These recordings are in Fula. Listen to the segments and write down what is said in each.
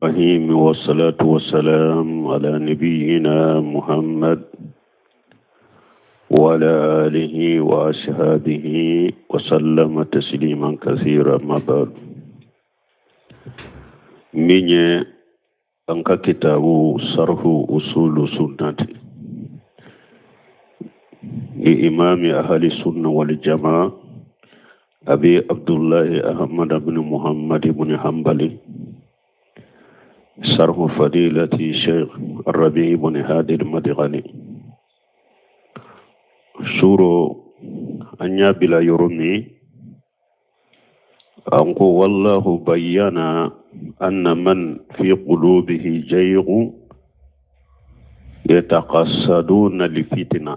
الرحيم والصلاة والسلام على نبينا محمد وعلى آله وأصحابه وسلم تسليما كثيرا. ما بعد، من أنك كتاب شرح أصول السنة لإمام أهل السنة والجماعة أبي عبد الله أحمد بن محمد بن حنبل، شرح فضيلة الشيخ الربيع بن هادي المدغني. سورة أنيا بلا يرمي أنكو والله بيّن أن من في قلوبه زيغ يتقصدون الفتنة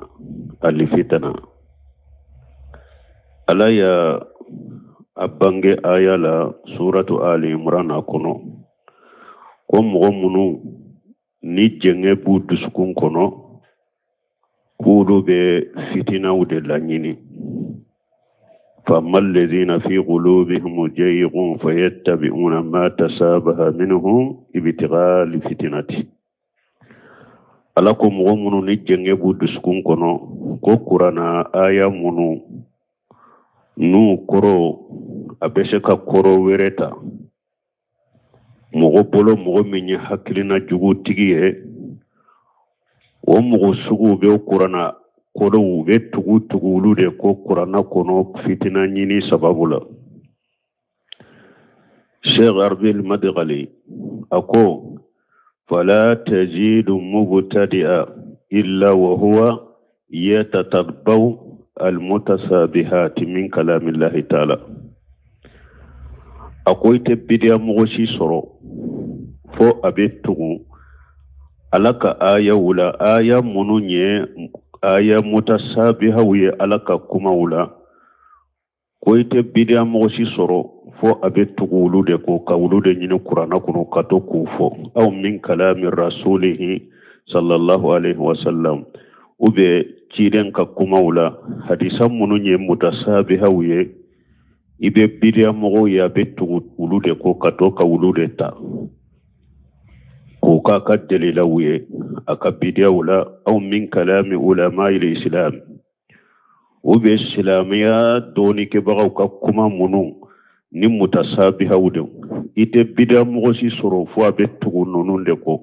ألا يا أبانجي آية لا سورة آل عمران أكونو كم غمونو نيجنغ بود سكون كونو كودو بفتنة ودلانيني. فأما الذين في قلوبهم زيغ فيتبعون ما تشابه منه ابتغاء الفتنة. ألاكم غمونو نيجنغ بود سكون كونو كو قرانا آية منو nu koro abeseka koro wereta mogo bolo mogo minye hakilina jugu tigiye o mogo sugu be kurana kodo be tugu lude ko kurana kono fitina nyini sababula. Sheikh Arbil Madghali ako fala tajidu mubtadi'a illa wa huwa yatatabbau المتسابهات من كلام الله تعالى. أقول تبدي مغشي سرو فو أبيتو ألك آية ولا آية منونية آية متسابهة وي ألك كما ولا كوي تبدي مغشي سرو فو أبيتو ولودكو كولود نينو قرانا كنو كاتو كوفو أو من كلام رسوله صلى الله عليه وسلم ube ciren ka kuma wula hadisan munu nye mutasabiha wuye ibe bidia mogo ya betu ulude ko katoka ulude ta ko ka dalila wuye aka bidia wula au min kalami ulama il islam ube islamiya doni ke bagaw ka kuma munu ni mutasabiha wude ite bidia mogo si soro fo betu nonunde ko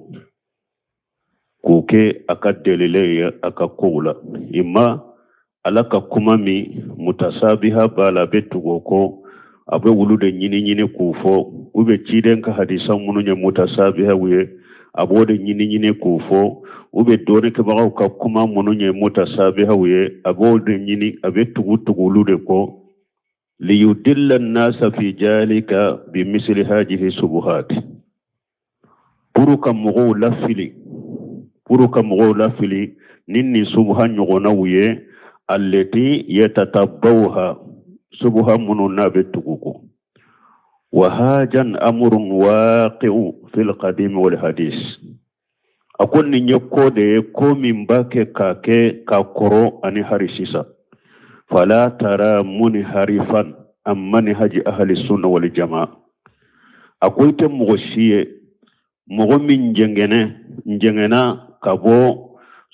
kuke aka delile aka kula ima alaka kumami mutasabiha bala betugo ko abe wulude nyini kufo ube chiden ka hadisa mununya mutasabiha wiye abode nyini kufo ube done ke bagaw ka kuma mununya mutasabiha wiye abode nyini abe tugu lude ko liyudilla an-nasa fi jalika bimisli hadhihi subuhat puruka mugo lafili nini subha nyogona wuye allati yatatabbawha subha mununa betuguko wa hajan amrun waqi'u fil qadim wal hadith. Akon ni nyokode ko mimbake kake kakoro ani harisisa fala tara munharifan amman haji ahli sunna wal jamaa. Akoite mugoshiye mugo min njengena kabo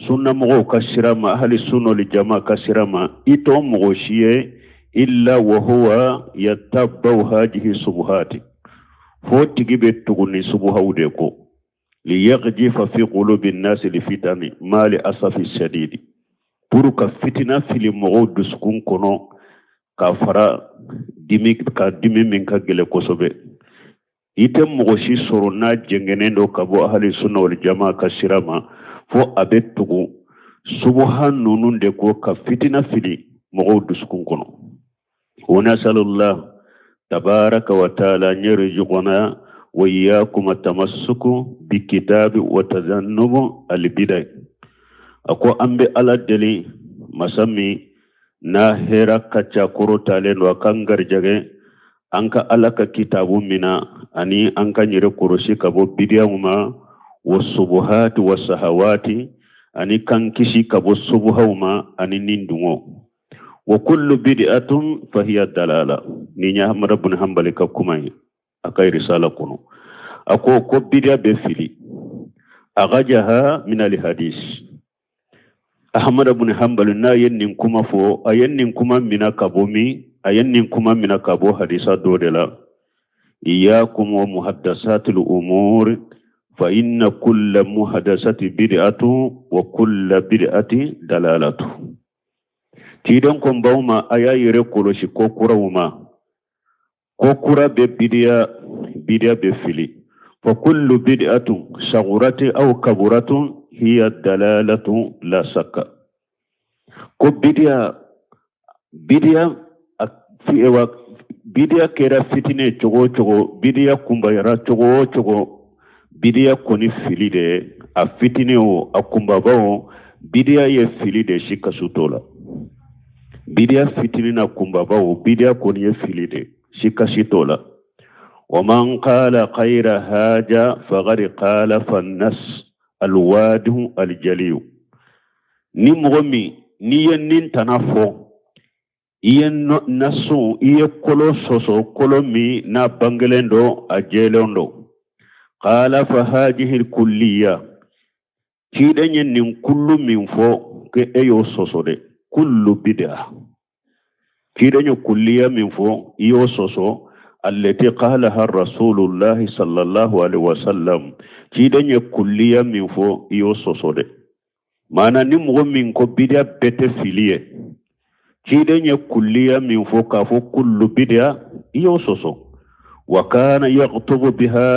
sunna mugo kasirama ahli sunna li jamaa kasirama ito mugo shiye illa wa huwa yatabau hadhihi subuhati foti gibe tuguni subuhaude ko li yaghjifa fi qulubi an-nas li fitani mali asafi shadidi puruka fitina fili mugo duskun kono ka fara dimi min ka gele kosobe ite mogoshi soro na jengenendo kabo ahli sunna wal jamaa kasirama fo abetugo subhan nununde ko ka fitina fili mogo duskun kono. Wa nasallallahu tabaraka wa taala yarzuquna wa iyyakum at-tamassuku bi kitabi wa tazannubu al-bid'ah. Ako ambe ala deli masami na hera kacha korotalen wa kangar jage anka alaka kitabu mina ani anka nyere koroshi kabo bidiyahuma wasubuhati wasahawati ani kankisi kabo subuhuma ani nindungo wa kullu bid'atun fahiya dalala. Ninya Ahmad ibn Hanbal ka kumai akai risala kuno أكو كبدا بفلي أغجها من الحديث أحمد بن حنبل نا ينكما فو أينكما من كبومي أينكما من كبو حديثا دودلا إياكم ومحدثات الأمور فإن كل محدثة بدعة وكل بدعة دلالة تيدن كم باوما أيا يركولوشي كوكوراوما كوكورا بدعة بفلي فكل بدعة صغرت أو كبرت هي الدلالة لا شك كو بدعة كرا فتنة چغو بدعة كمبايرا چغو بدعة كوني فيلي دي أفتنة و أكمباباو بدعة يفيلي دي شكا سوتولا بدعة فتنة أكمباباو بدعة كوني يفيلي دي شكا سوتولا ومن قال خير هاجة فغير قال فالنس الواده الجليو نمغمي نين تنافو ين نسو كولو سوسو كولو مي نا بانجلندو اجيلوندو قال فهذه الكلية تيدن ين كل من فو كي ايو سوسو دي كل بدعة تيدن كلية من فو ايو سوسو التي قالها الرسول الله صلى الله عليه وسلم تيدن كلية من فو ايو سوسو دي مانا نمغو من كو بدعة بتفيلية تيدن كلية من فو كافو كل بدعة ايو سوسو وكان يغطب بها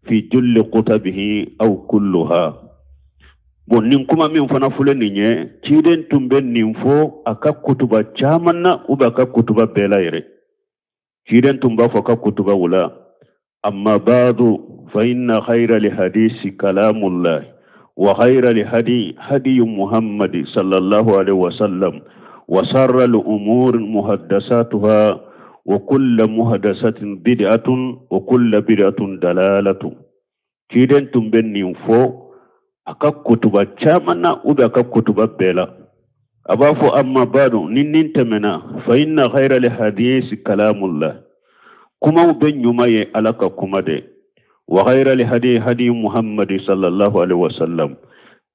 في جل قطبه أو كلها bon nin kuma min fana fulani nye tiden tumben nin fo aka kutuba chamanna uba aka kutuba belaire tiden tumba fo aka kutuba wala amma ba'du fa inna khayra li hadisi kalamullah wa khayra li hadi muhammad sallallahu alaihi wasallam wa sarra al umur muhaddasatuha wa kullu muhaddasatin bid'atun wa kullu bid'atun dalalatu tiden tumben nin fo aka kutuba chamana ubi aka kutuba bela abafu amma badu ninnin temena fa inna khayra li hadisi kalamullah kuma ube nyumaye alaka kumade wa khayra li hadi muhammad sallallahu alaihi wasallam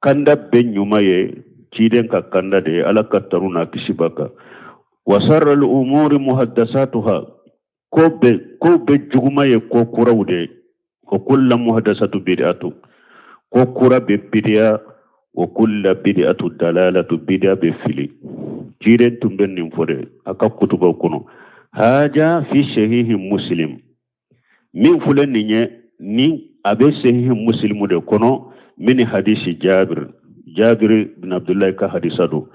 kanda ben nyumaye ciden ka kanda de alaka taruna kishibaka wa sarra al umuri muhaddasatuha ko be jugumaye ko kurawde ko kullu muhaddasatu bid'atu ko kura be bid'a wa kullu bid'atu dalalatu bid'a be fili jiren tumben nim fode aka kutuba kono haja fi sahih muslim min fulan ni abe sahih muslim de kono min hadisi jabir bin abdullah ka hadisado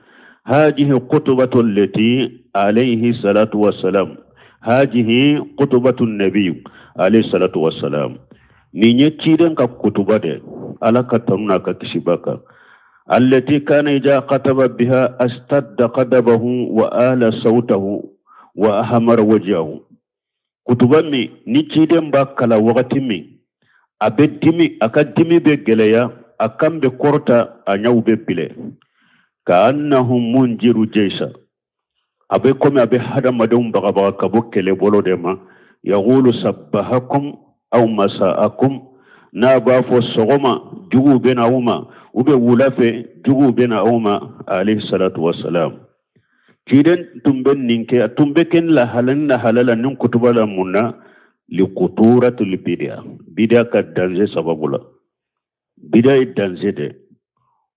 هذه قطبة التي عليه الصلاة والسلام هذه قطبة النبي عليه الصلاة والسلام نيني تيدن كقطبة على كترنا ككشباك التي كان إذا كتب بها استد قدبه وآل صوته وأحمر وجهه كتبة مي نيتيدن باكلا وقت مي أبدمي أكدمي بجليا أكم بكورتا أنيو ببلي كأنهم منجر جيشا أبيكم أبي هذا مدوم بغبغا كبوك لبولو ديما يقول سبحكم أو مساءكم نابا فسغما جغو بين أوما وبي ولافي جغو بين أوما عليه الصلاة والسلام كيدن تنبن ننكي تنبكن لحلن نن كتبا لمنا لقطورة البدع بدع كدنزي سبب لا بدع الدنزي دي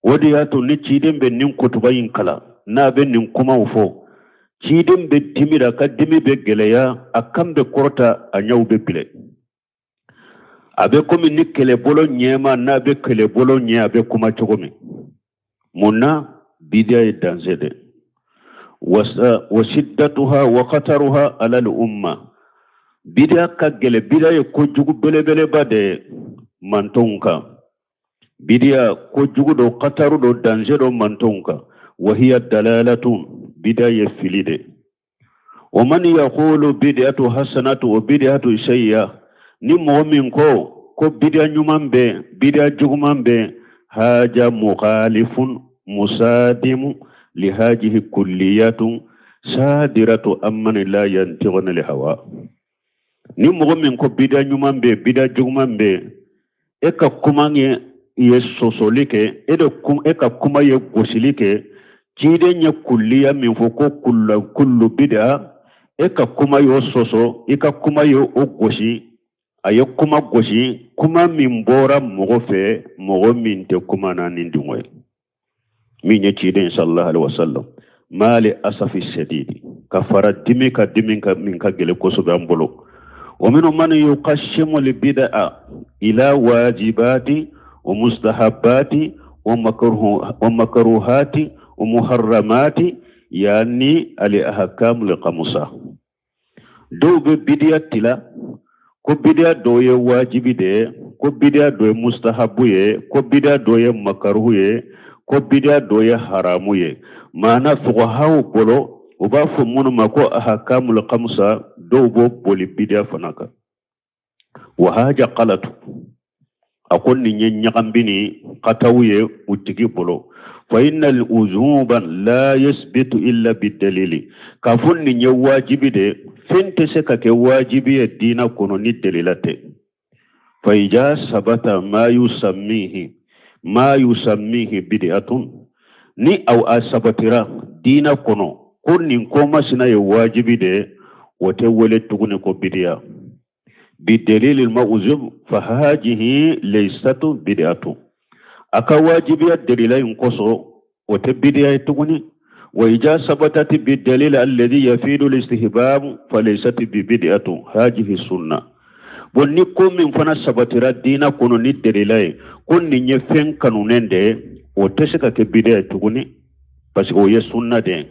ودياتو نتشيدن بنين كتبين كلا نا بنين كما وفو تشيدن بدميرا كدمي بجليا أكام بكورتا أنيو ببلي أبي كومي نكلي بولو نيما نا بكلي بولو نيما أبي كوما تشوكومي منا بداية دانزيدي وشدتها وخطرها على الأمة بداية كجلي بداية كجوكو بلي بلي بادي مانتونكا بداية كجوكو دو خطر دو دانزيدو مانتونكا وهي الدلالة بداية فيليدي ومن يقول بداية حسنة وبداية سيئة ni mu'min ko bid'a nyuman be bid'a juguman be haja mukhalifun musadimu li hajihi kulliyatun sadiratu amman la yantiquna li hawa ni mogo min ko bida nyuman be bida juguman be e ka kuma ye sosoli ke e ka kuma ye gosili ke cide nya kulliya min fo ko kullu bida e ka kuma yo soso e ka kuma yo o gosi aye kuma gosi kuma min bora mogo fe mogo min te kuma na nindinwe min ye cide sallallahu alaihi wasallam mali asafi shadidi kafara dimi ka min ka gele ko so bambolo ومن من يقسم البدع إلى واجبات ومستحبات ومكروهات ومحرمات يعني الأحكام الخمسة دو بديا تلا كو بديا دوي واجب دي كو بديا دوي مستحب كو بديا دوي مكروه كو بديا دوي حرام معنى فقهاء بولو uba fo mun mako ahkamul khamsa do bo boli bidia fanaka wa haja qalatu akon ni nyakambini qatawye utigi bolo fa innal uzuban la yasbitu illa bidalili kafun ni wajibi de fente se ka ke wajibi e dina kono ni dalilate fa ija sabata ma yusammihi bid'atun ni aw asabatira dina kono kunnin koma sina ye wajibi de wote wele tugune ko bidiya bi dalilil ma'uzub fa hajihi laysatu bid'atu aka wajibi dalila inkoso wote bidiya tugune wa ija sabatati bi dalil alladhi yafidu al-istihbab fa laysat bi bid'atu hajihi sunna bonni ko min fana sabatira dina kono ni dalila kunni nye fen kanunende wote sika ke bidiya tugune parce que o ye sunna de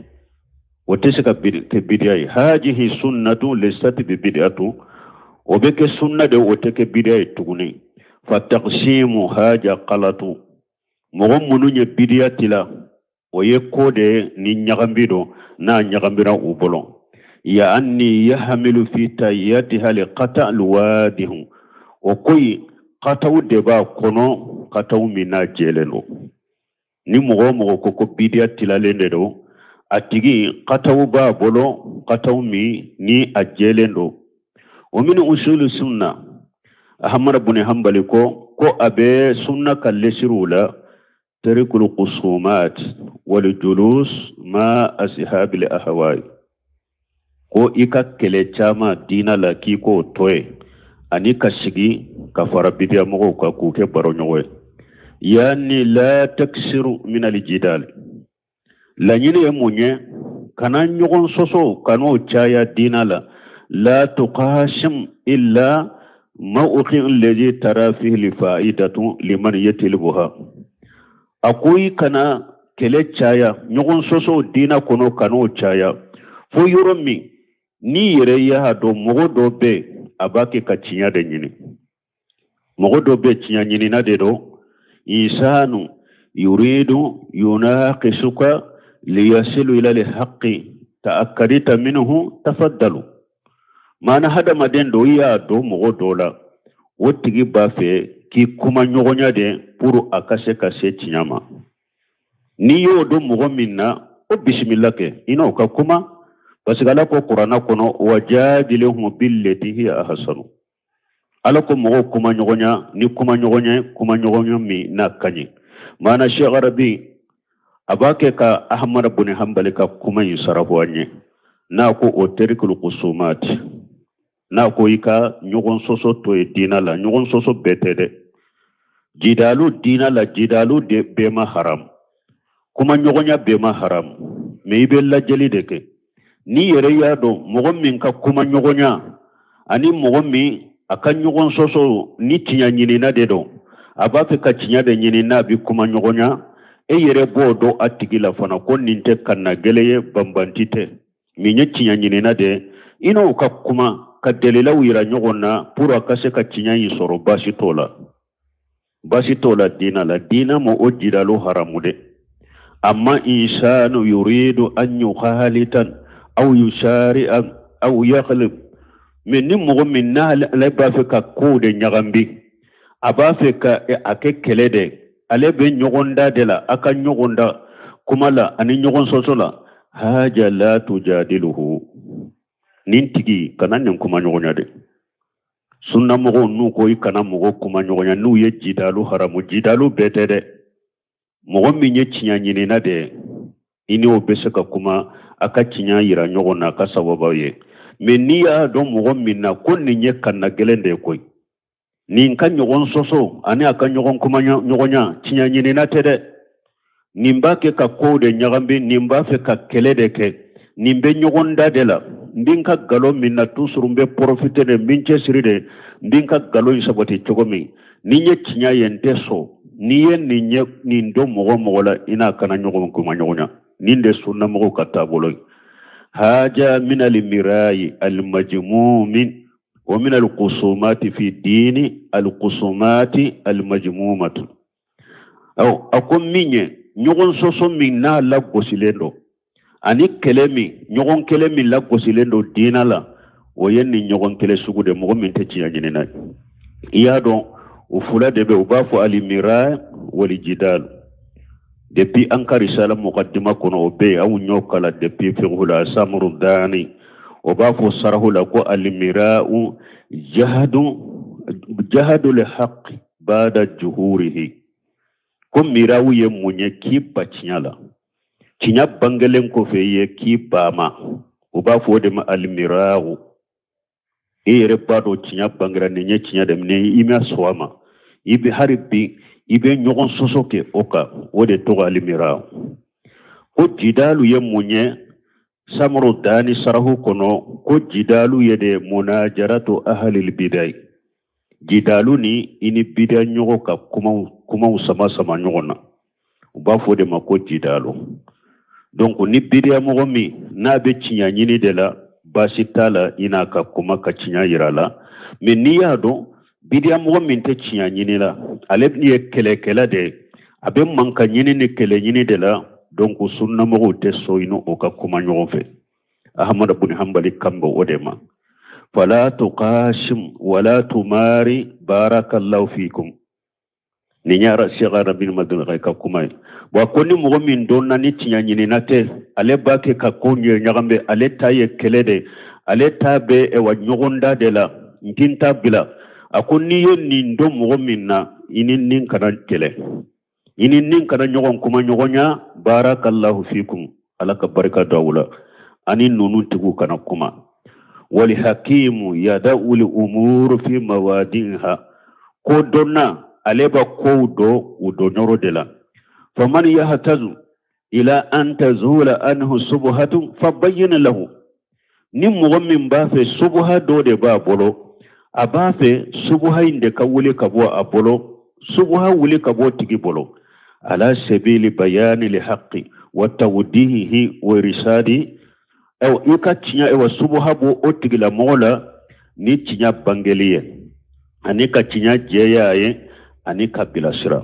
وتسك بداية هذه سنة ليست ببدعة وبك سنة وتك بداية تغني فتقسيم هذا قلط مغمون بداية لا ويكود نيغامبيدو نيغامبيرا وبلون يعني يحمل في تاياتها لقطع الواده وكوي قطع دبا كونو قطع منا جيلنو ni mogo koko بداية لا lendero atigi qataw ba bolo qataw mi ni ajelendo wa min usul sunna ahmad ibn hanbali ko abe sunna kallesirula tarikul qusumat wal julus ma ashab al ahwai ko ika kele chama dina la kiko toy ani kashigi kafara bidia mo ko kuke baronyowe yani la taksiru min al jidal la nyine munye kana nyogon soso kano chaya dinala la tuqashim illa mawqi alladhi tara fihi li fa'idatu liman yatilbuha akui kana kele chaya nyogon soso dina kono kano chaya fo yoromi ni yere ya do mogo do be abake ka chinya de nyini mogo do be chinya nyini na de do insanu yuridu yunaqisuka ليصل إلى الحق تأكدت منه تفضلوا ما نهدا مدين دويا دو مغو دولا وتجي بافي كي كما نيغونيا دي پورو أكاسي كاسي تنياما نيو دو مغو منا بسم الله كي إنو كاكما بس غالاكو قرانا كونو وجادلهم بالتي هي أحسن ألاكو مغو كما نيغونيا ني كما نيغونيا مي ناكاني ما نشي غربي abake ka ahmad ibn hanbali ka kuma yusarafwanye na ko oterikul qusumat na ko ika nyogon soso to e dinala nyogon soso betede jidalu dinala jidalu de bema haram kuma nyogonya bema haram me ibella jeli deke ni yere yado mogom min ka kuma nyogonya ani mogom mi aka nyogon soso ni tinya nyini na dedo abake ka tinya de nyini na bi kuma nyogonya e yere bodo atigila fana ko ninte kanna geleye bambantite minye tinya nyini na de ino ka kuma ka delila wira nyogona pura kase ka tinya yi soro basi tola dina mo ojidalo haramude amma insanu yuridu an yukhalitan aw yushari'a aw yaghlib min mo min na la ba fe ka kode nyagambi aba fe ka ake kelede ale be nyogonda de la aka nyogonda kuma la ani nyogon sosola haja la tujadiluhu nintigi kanan kuma nyogonya de sunna mogo nu ko ikana mogo kuma nyogonya nu ye jidalu haramu jidalu betede mogo minye chinya nyini na de ini obeseka kuma aka chinya yira nyogona ka sababa ye meniya do mogo minna konni nye kanna gelende koy ni nka nyogon soso ani aka nyogon kuma nyogonya chinya nyini na tede nimba ke ka kode nyagambe nimba fe ka kelede ke nimbe nyogon da de la ndinka galo minna tusurumbe profite de minche siride ndinka galo isaboti chogomi ninye chinya yente so niye ninye nindo mogo mogola ina kana nyogon kuma nyogonya ninde sunna mogo katabolo haja min al-mirai al-majmumin wa min al-qusumati fi dini al-qusumati al-majmumatu aw akom minye nyogon soso minna la gosilendo ani kelemi nyogon kelemi la gosilendo dina la o yenni nyogon kele sugude mogo min te ciya nyina iya don o fula debe o bafo al-mirai wal jidal depuis anka risala muqaddima kono o be aw nyokala depuis fiqhul samru dani o bafo sarahula ko al-mira'u jahadu li haqq ba'da juhurihi ko mirawu ye munye ki bacinyala cinya bangalen ko fe ye ki bama o bafo de ma al-mira'u ere bado cinya bangara ne nye cinya dem ne ime swama ibe haribi ibe nyogon sosoke oka wode toga al-mira'u ko jidalu ye munye samru dani sarahu kono ko jidalu yede munajaratu ahli al-bidai jidalu ni ini bidai nyogo ka kuma sama nyogona uba fode mako jidalu donc ni bidai mogo mi na be cinya nyini de la basitala ina ka kuma ka cinya yirala mais ni yado bidai mogo min te cinya nyini la aleb ni kele de abe manka nyini ni kele nyini de la donc sunna mogo te soino o ka kuma nyogo fe ahmad ibn hanbali kambo odema fala tuqashim wala tumari barakallahu fikum ni nyara shigara bin madul ka kuma wa konni mogo min donna ni tinya nyini nate ale bake ka konye nyagambe ale taye kelede ale tabe e wa nyogonda de la ntinta bila akonni ye ni ndo mogo min na ini nin kana kele ini nin kana nyogon kuma nyogonya barakallahu fikum alaka baraka dawula ani nunu tigu kana kuma wali hakimu yada'u li umur fi mawadinha ko donna aleba ko do udo nyoro de la faman yahtazu ila an tazula anhu subhatun fabayyin lahu ni mu'min ba fe subha do de ba bolo aba fe subha inde ka wuli ka bo abolo subha wuli ka bo tigi bolo ala sabili bayani li haqqi wa tawdihihi wa risadi aw ika tinya e wa subha bo otigi la mola ni tinya bangeliye ani ka tinya jeyaye ani ka bilasira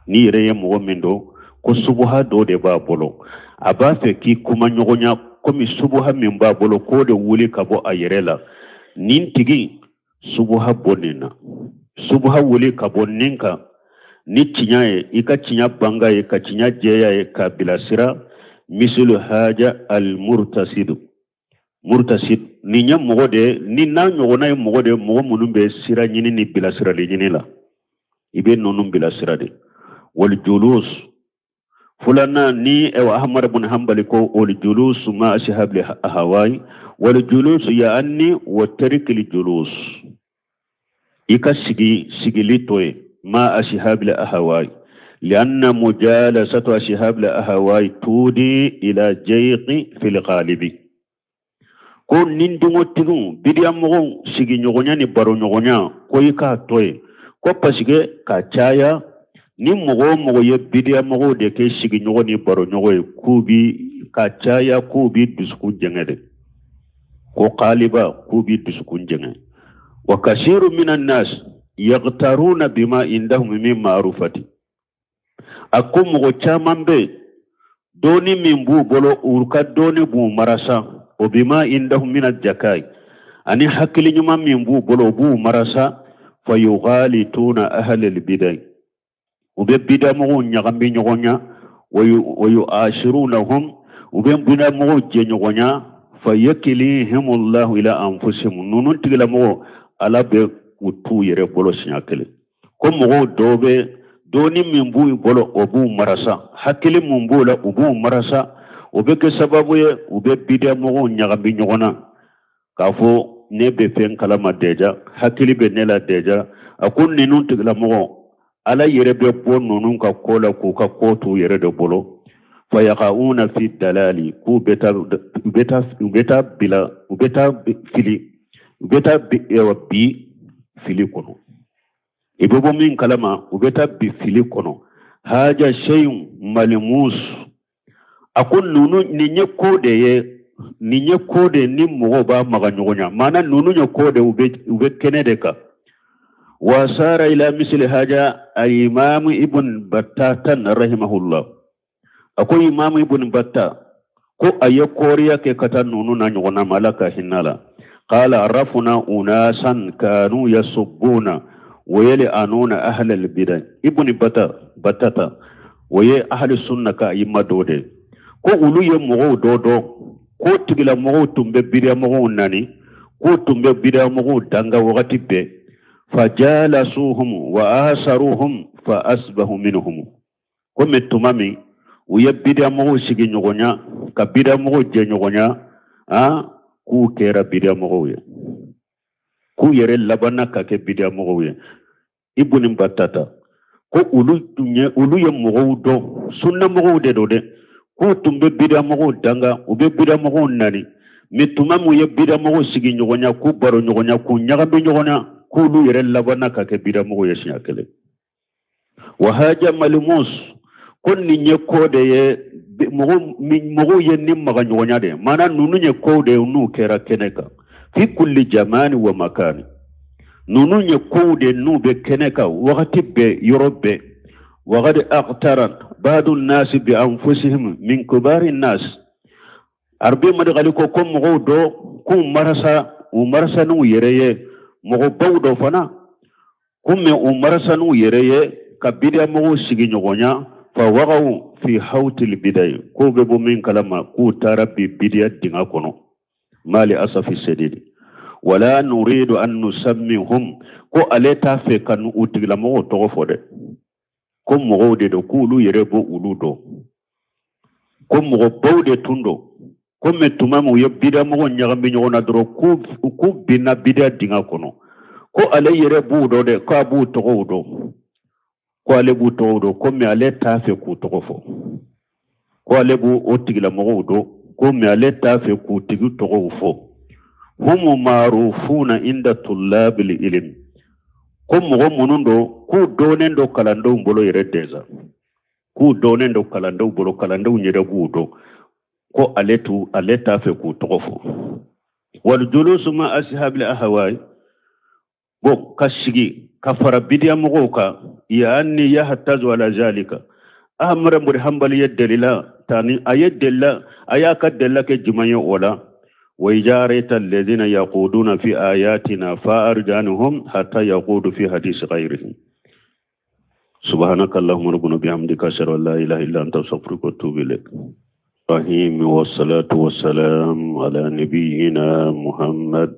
ni reye mu'min do ko subha do de ba bolo aba fe ki kuma nyogonya komi subha min ba bolo ko de wuli ka bo ayerela nin tigi subha bonina subha wuli ka boninka ni tinyae ika tinya banga e ka tinya jeya e ka bilasira mislu haja al murtasid ni nya mogode ni na nyogona e mogode mogo munumbe sira nyini ni bilasira le nyini la ibe nonum bilasira de wal julus fulana ni ewa ahmad ibn hanbali ko wal julus ma ashhab li ahawai wal julus ya anni wa tarik li julus ika sigi litoy ma ashhab li ahawai لأن مجالسة أشهاب الأهواء تودي إلى جيق في الغالب كون نندمو تنو بدي أمغو سيجي نغنيا نبارو نغنيا كوي كاتوي كو بسيجي كاتشايا ni mogo ye bidia mogo de ke sigi nyogo ni baro nyogo kubi kachaya kubi dusku jengede ko qaliba kubi dusku jenge wa kashiru minan nas yaghtaruna bima indahum min ma'rufati akum mogo chamambe doni mimbu bolo urka doni bu marasa o bima indahum min al-jakai ani hakili nyuma mimbu bolo bu marasa fayughalituna ahli al-bidai ube bida mo nyagambi nyogonya wayu ashirunahum ube bida mo je nyogonya fayakilihim Allah ila anfusihim nunun tigla mo ala be utu yere bolo sinyakele ko mogo dobe doni min bu bolo obu marasa hakili mun bu la ubu marasa obe ke sababu ye ube bidia mogo nyagabi nyogona kafo ne be fen kalama deja hakili be nela deja akun ninun tigla mogo ala yere be bon nunun ka kola ku ka kotu yere de bolo fayaqauna fi dalali ku beta bi fili kono ibobo min kalama ubeta bi fili kono haja shay'un malmus akun nunu ninye kode ni mogo ba maga nyogonya mana nunu nye kode ube kenede ka wasara ila misli haja imam ibn battatan rahimahullah akwai imam ibn batta ko aye koriya ke kata nunu na nyogona malaka hinala qala arafuna unasan kanu yasubbuna wayali anuna ahli albidah ibn battata waye ahli sunna ka yimma dode ko ulu ye mogo dodo ko tigila mogo tumbe bidia mogo nani ko tumbe bidia mogo danga wakati be fajalasuhum wa asaruhum fa asbahu minhum ko metumami uye bidia mogo sigi nyogonya ka bidia mogo je nyogonya ku kera bidia mogo ye ku yere labana ka ke bidia mogo ye ibn battata ko ulu ye mogo do sunna mogo de do de ko tumbe bidia mogo danga ube bidia mogo nani metumamu ye bidia mogo sigi nyogonya ku baro nyogonya ku nyagambe nyogonya ku lu yere labana ka ke bidia mogo ye sinyakele wa haja malmus kon ni nye kode ye mogo ye ni maga nyogonya de mana nunu nye kode nu kera keneka fi kulli jamani wa makani nunu nye kode nu be keneka wakati be yorobe وقد اقترن بعض الناس بانفسهم من كبار الناس arbe madagali ko mogo do ku marasa nu yereye mogo bawdo fana kumme marasa nu yereye kabida mogo sigi nyogonya fa waqaw fi hawtil biday ko be bo min kalama ku tarabi bidiya dinga kono mali asafi sedidi wala nuridu an nusammihum ko aleta fe kanu utigla mogo to fode ko mogo de do kulu yere bo ulu do ko mogo bawde tundo ko metumamu ye bida mogo nyagambi nyogona dro ku bina bida dinga kono ko ale yere bu do de ka bu to do ko ale bu to do ko me ale ta fe ku to fo ko ale bu otigla mogo do ko me ale ta fe ku tigi to fo hum marufuna inda tullabil ilm ko mogo munundo ku donen do kalando mbolo yere deza ku donen do kalando nyere budo ko aleta fe ku togofo wal julus ma ashabil ahwai bo kashigi kafara bidiya mogo ka yani yahtazu ala zalika amra mur hambali yadalila tani ayadalla ayaka dalla ke jimayo wala وإجارة الذين يقودون في آياتنا فأرجانهم حتى يقودوا في حديث غيرهم سبحانك اللهم ربنا بحمدك أشهد أن لا إله إلا أنت أستغفرك وأتوب إليك رحيم والصلاة والسلام على نبينا محمد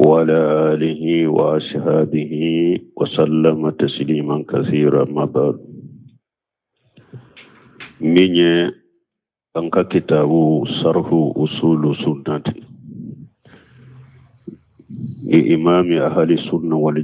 وعلى آله وأصحابه وسلم تسليما كثيرا ما بعد من anka kitabu sarhu usulu sunnati imami ahli sunna wal